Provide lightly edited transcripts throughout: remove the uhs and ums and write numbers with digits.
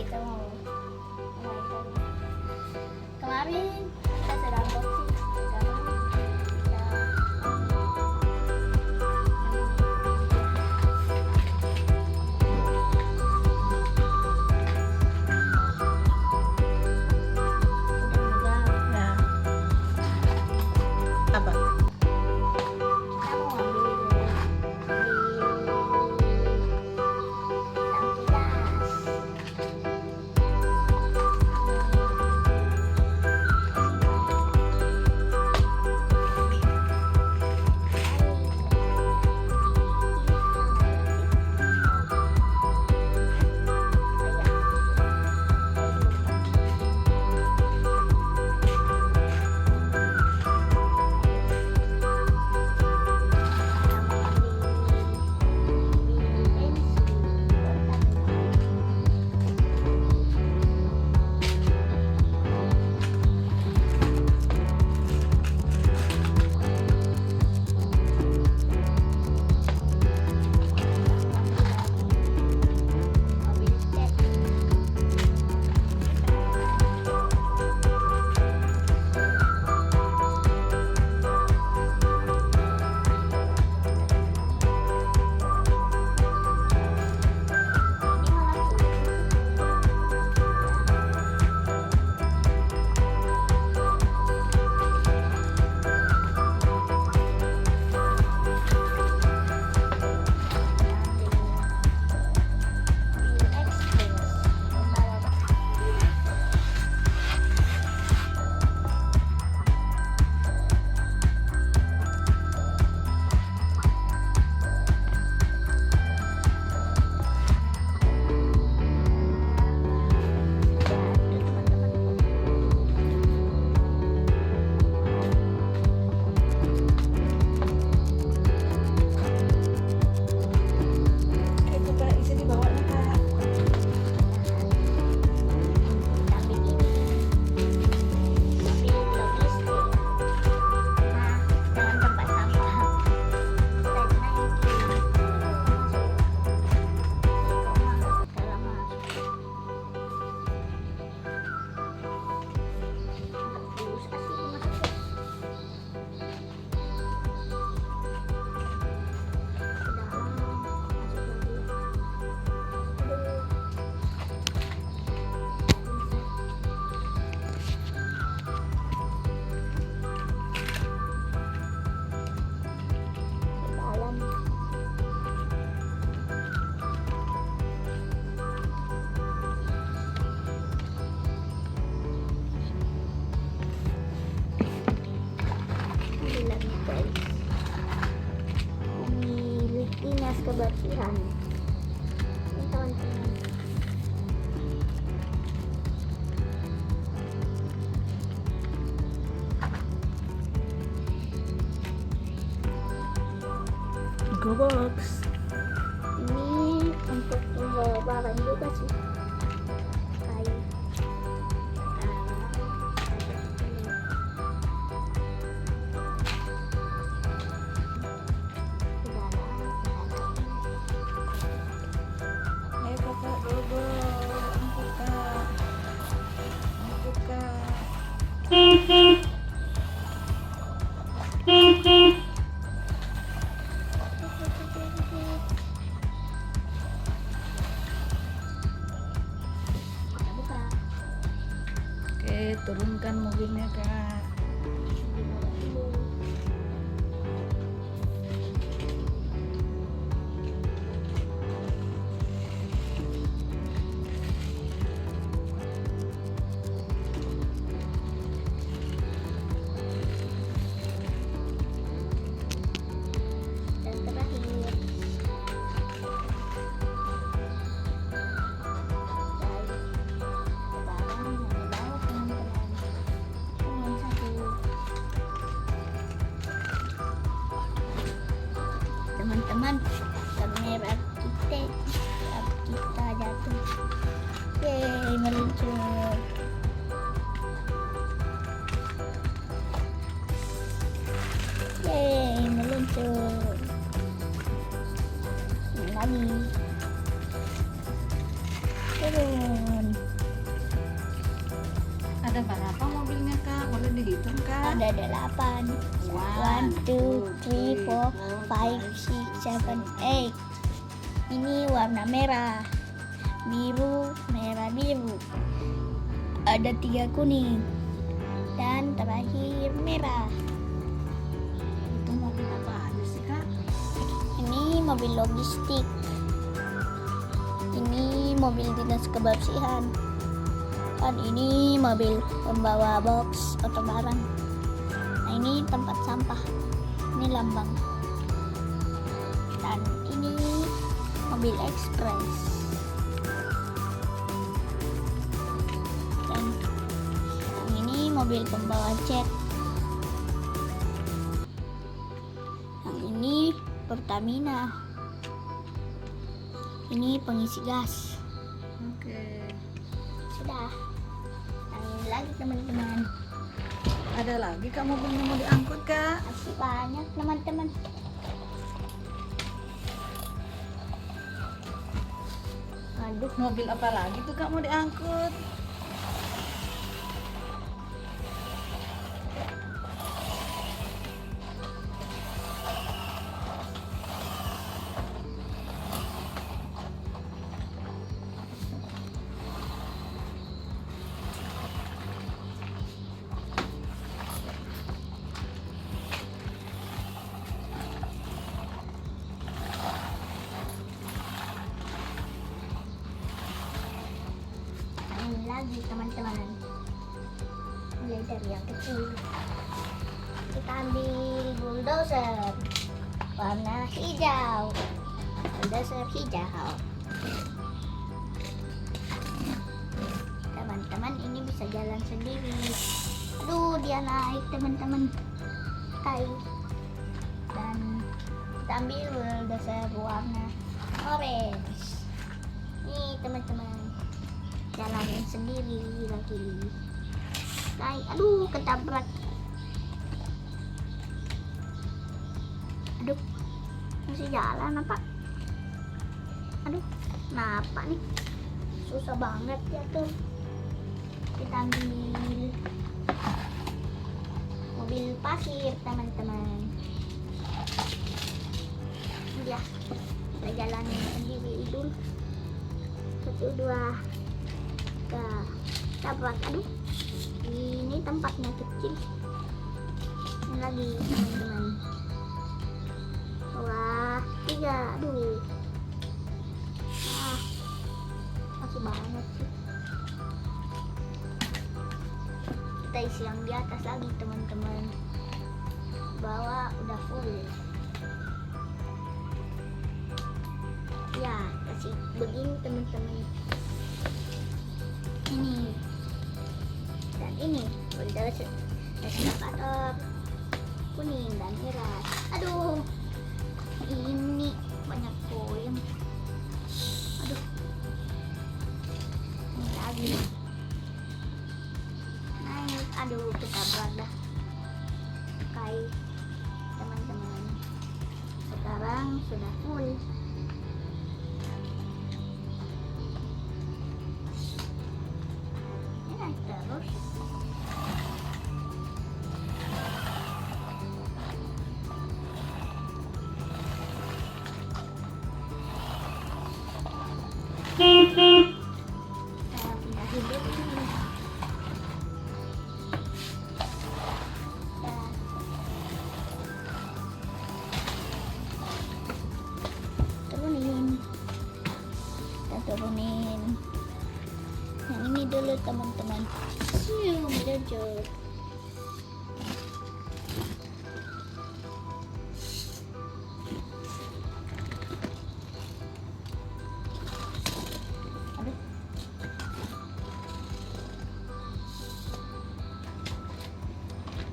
kita mau memainkan. Kemarin kita sudah unboxing, sekarang kita Nah, apa? kita mau ambil di tangki gas. Itu Kak, isi di bawahnya Kak. Mobil logistik. Nah, dengan tempat sampah. Kita memiliki dinas kebersihan. Ini teman-teman. Go box. Ini untuk membawa barang juga sih. Kayu. Ayo Kakak, go. Angkut Kak. Angkut Kak. Kita buka. Oke, turunkan mobilnya Kak. Dan terakhir teman-teman, kamera kita jatuh. Yeay, meluncur. Yeay, meluncur. Ini lagi turun. Ada berapa mobilnya Kak? Boleh dihitung Kak? Ada 8. 1, 2, 3, 4, 5, 6, 7, 8. Ini warna merah, biru, merah, biru. Ada 3 kuning. Dan terakhir merah. Itu mobil apa aja sih Kak? Ini mobil logistik. Ini mobil dinas kebersihan. Dan ini mobil pembawa box atau barang. Nah, ini tempat sampah. Ini lambang. Dan ini mobil ekspres. Dan yang ini mobil pembawa cat. Yang ini Pertamina. Ini pengisi gas. Oke. Sudah. Yang ini lagi teman-teman. Ada lagi Kak mobilnya mau diangkut Kak? Masih banyak teman-teman. Aduh, Mobil apa lagi tuh Kak mau diangkut? ini lagi teman-teman. Mulai dari yang kecil. Kita ambil bulldozer warna hijau. Bulldozer hijau. Teman-teman, ini bisa jalan sendiri. Aduh, dia naik teman-teman. Kayu. Dan kita ambil bulldozer warna orange. Nih teman-teman, jalanin sendiri lagi. Naik, aduh, ketabrak. Aduh, masih jalan apa? Aduh, kenapa nih? Susah banget ya tuh. Kita ambil mobil pasir teman-teman. Ya, kita jalanin sendiri dulu. 1, 2, 3, tabrak. Aduh, ini tempatnya kecil. Ini lagi teman-teman. 2, 3, aduh. Masih banget sih. Kita isi yang di atas lagi teman-teman. Bawah udah full. Ya, kasih begini teman-teman. Ini dan ini bulldozer eskavator kuning dan merah. Aduh, ini banyak koin. Aduh, ini lagi naik. Aduh, ketabrak dah. Kai teman-teman, sekarang sudah full. Terus saya pindah hidup ini. Turunin. Kita turunin. Yang ini dulu teman-teman. Meluncur. Aduh.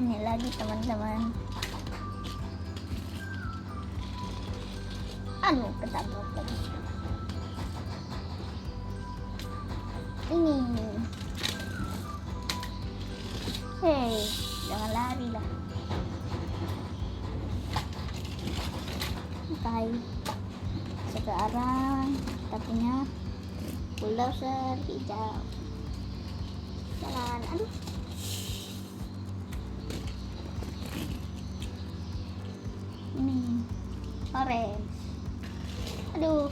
Ini lagi teman-teman. Anu, ketabrak lagi. Ini. Hei, jangan lari lah. Oke. Sekarang kita punya bulldozer hijau. Jalan, aduh. orange. Aduh,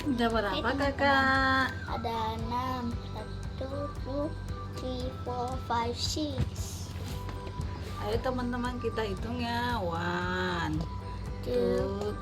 Udah berapa Oke, teman-teman. kakak? ada 6. 1, 2, 3, 4, 5, 6. Ayo teman-teman kita hitung ya. 1, 2,